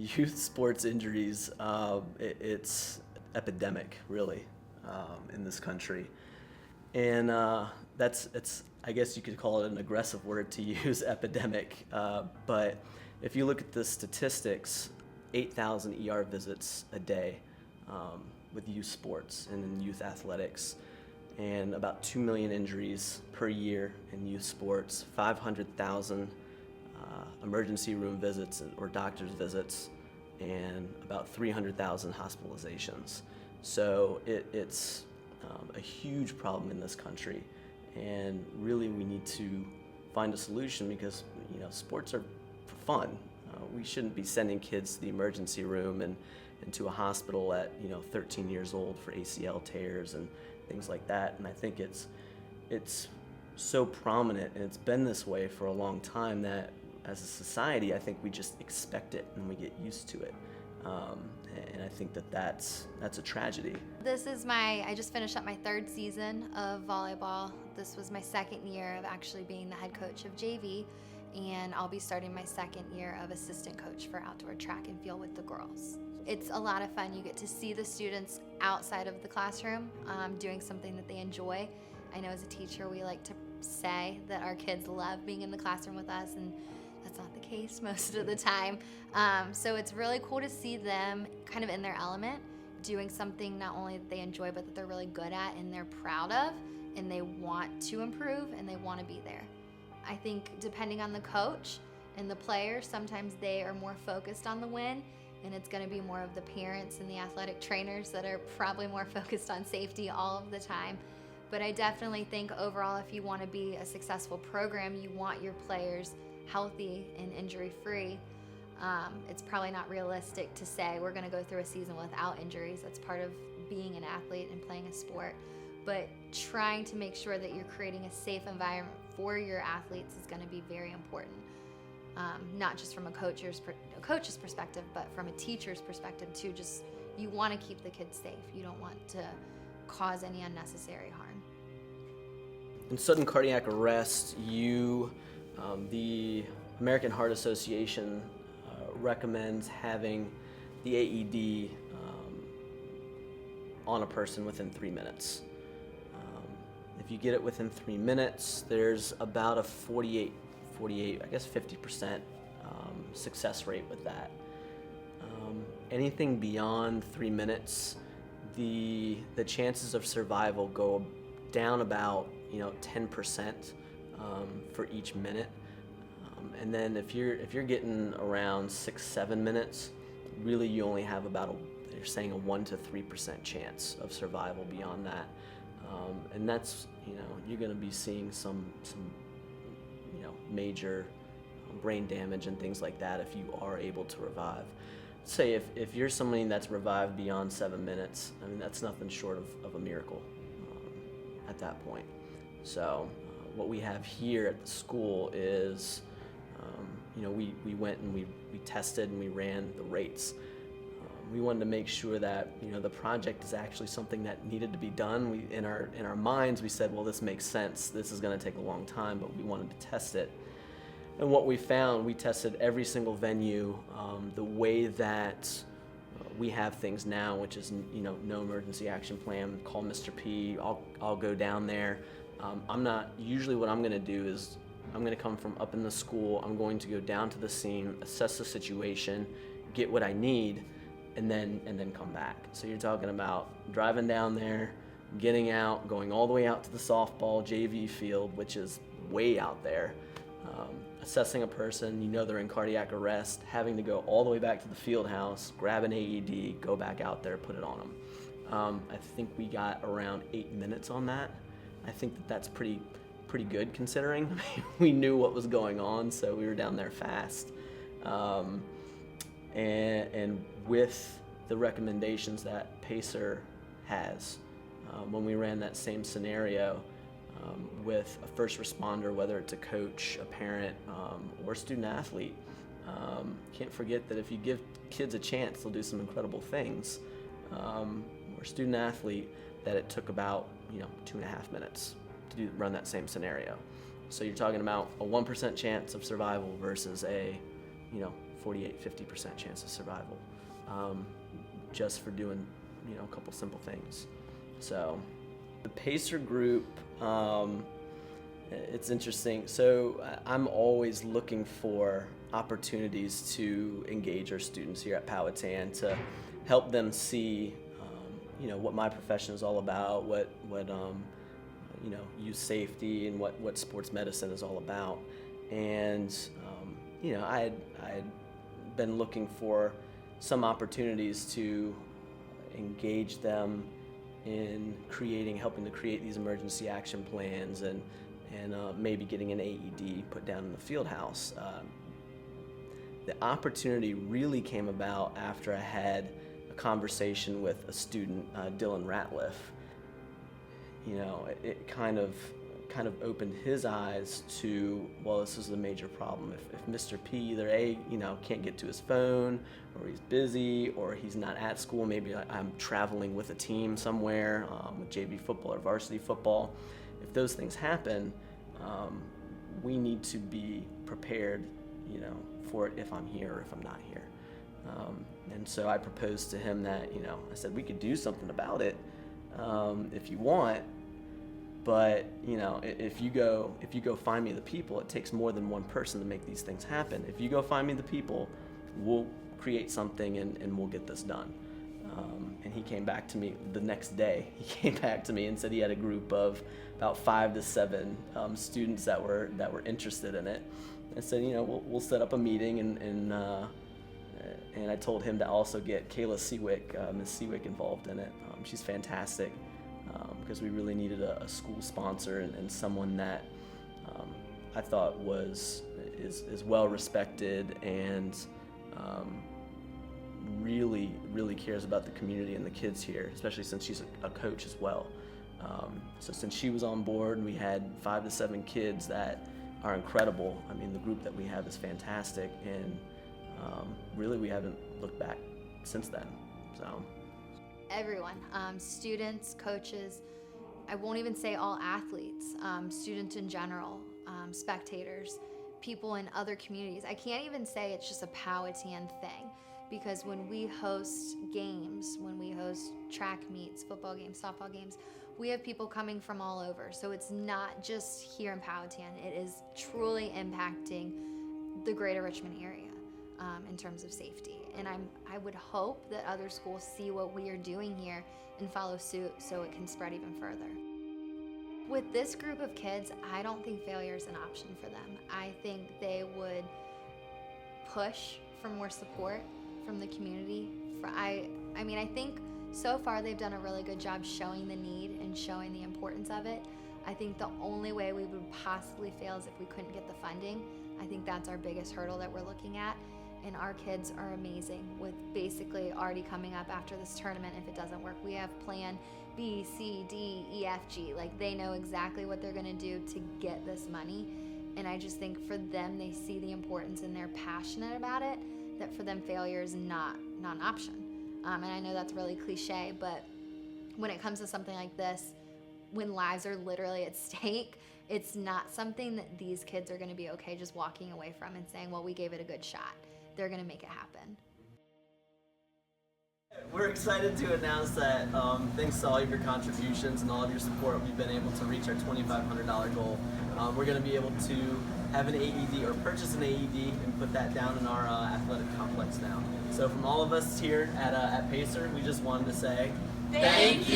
Youth sports injuries, it's epidemic, really, in this country. And it's, I guess you could call it an aggressive word to use, epidemic. But if you look at the statistics, 8,000 ER visits a day with youth sports and in youth athletics, and about 2 million injuries per year in youth sports, 500,000 emergency room visits or doctor's visits, and about 300,000 hospitalizations. So it's a huge problem in this country, and really we need to find a solution because sports are for fun. We shouldn't be sending kids to the emergency room and into a hospital at 13 years old for ACL tears and things like that. And I think it's so prominent, and it's been this way for a long time, that as a society, I think we just expect it and we get used to it. And I think that's a tragedy. I just finished up my third season of volleyball. This was my second year of actually being the head coach of JV, and I'll be starting my second year of assistant coach for outdoor track and field with the girls. It's a lot of fun. You get to see the students outside of the classroom doing something that they enjoy. I know as a teacher we like to say that our kids love being in the classroom with us, and that's not the case most of the time. So it's really cool to see them kind of in their element, doing something not only that they enjoy, but that they're really good at and they're proud of, and they want to improve and they want to be there. I think depending on the coach and the player, sometimes they are more focused on the win, and it's going to be more of the parents and the athletic trainers that are probably more focused on safety all of the time. But I definitely think overall, if you want to be a successful program, you want your players healthy and injury-free. It's probably not realistic to say we're going to go through a season without injuries. That's part of being an athlete and playing a sport. But trying to make sure that you're creating a safe environment for your athletes is going to be very important. Not just from a coach's perspective, but from a teacher's perspective too. Just, you want to keep the kids safe. You don't want to cause any unnecessary harm. In sudden cardiac arrest, the American Heart Association recommends having the AED on a person within 3 minutes. If you get it within 3 minutes, there's about a 48, I guess 50% success rate with that. Anything beyond 3 minutes, the chances of survival go down about 10% for each minute. And then if you're getting around 6-7 minutes, really you only have they're saying a 1 to 3% chance of survival beyond that. And that's, you're going to be seeing some major brain damage and things like that if you are able to revive. Say if you're somebody that's revived beyond 7 minutes, I mean, that's nothing short of a miracle at that point. So what we have here at the school is, we went and we tested and we ran the rates. We wanted to make sure that the project is actually something that needed to be done. In our minds we said, well, this makes sense. This is going to take a long time, but we wanted to test it. And what we found, we tested every single venue the way that we have things now, which is no emergency action plan. Call Mr. P. I'll go down there. Usually what I'm going to do is I'm going to come from up in the school. I'm going to go down to the scene, assess the situation, get what I need, and then come back. So you're talking about driving down there, getting out, going all the way out to the softball JV field, which is way out there, assessing a person, they're in cardiac arrest, having to go all the way back to the field house, grab an AED, go back out there, put it on them. I think we got around 8 minutes on that. I think that's pretty good considering. We knew what was going on, so we were down there fast. And with the recommendations that PACER has, when we ran that same scenario with a first responder, whether it's a coach, a parent, or student athlete, can't forget that if you give kids a chance, they'll do some incredible things. Or student athlete, that it took about 2.5 minutes to run that same scenario. So you're talking about a 1% chance of survival versus a 48, 50% chance of survival, just for doing, a couple simple things. So the PACER group, it's interesting. So I'm always looking for opportunities to engage our students here at Powhatan, to help them see, what my profession is all about, what youth safety and what sports medicine is all about. And I had been looking for some opportunities to engage them in helping to create these emergency action plans, and maybe getting an AED put down in the field house. The opportunity really came about after I had a conversation with a student, Dylan Ratliff. It kind of opened his eyes to, well, this is a major problem. If Mr. P either can't get to his phone, or he's busy, or he's not at school, maybe I'm traveling with a team somewhere, with JV football or varsity football. If those things happen, we need to be prepared, for it if I'm here or if I'm not here. And so I proposed to him that, I said, we could do something about it if you want. But if you go find me the people, it takes more than one person to make these things happen. If you go find me the people, we'll create something and we'll get this done. And he came back to me the next day. He came back to me and said he had a group of about 5 to 7 students that were interested in it. I said, we'll set up a meeting, and I told him to also get Kayla Seawick, Ms. Seawick, involved in it. She's fantastic. Because we really needed a school sponsor and someone that I thought is well respected and really cares about the community and the kids here, especially since she's a coach as well. So since she was on board, we had 5 to 7 kids that are incredible. I mean, the group that we have is fantastic, and really we haven't looked back since then. So. Everyone, students, coaches, I won't even say all athletes, students in general, spectators, people in other communities. I can't even say it's just a Powhatan thing, because when we host games, when we host track meets, football games, softball games, we have people coming from all over. So it's not just here in Powhatan, it is truly impacting the greater Richmond area in terms of safety. And I would hope that other schools see what we are doing here and follow suit, so it can spread even further. With this group of kids, I don't think failure is an option for them. I think they would push for more support from the community. I think so far they've done a really good job showing the need and showing the importance of it. I think the only way we would possibly fail is if we couldn't get the funding. I think that's our biggest hurdle that we're looking at. And our kids are amazing, with basically already coming up after this tournament. If it doesn't work, we have plan B, C, D, E, F, G. Like, they know exactly what they're gonna do to get this money. And I just think for them, they see the importance and they're passionate about it, that for them failure is not an option. And I know that's really cliche, but when it comes to something like this, when lives are literally at stake, it's not something that these kids are gonna be okay just walking away from and saying, well, we gave it a good shot. They're going to make it happen. We're excited to announce that thanks to all of your contributions and all of your support, we've been able to reach our $2,500 goal. We're going to be able to have an AED or purchase an AED and put that down in our athletic complex now. So from all of us here at PACER, we just wanted to say thank you.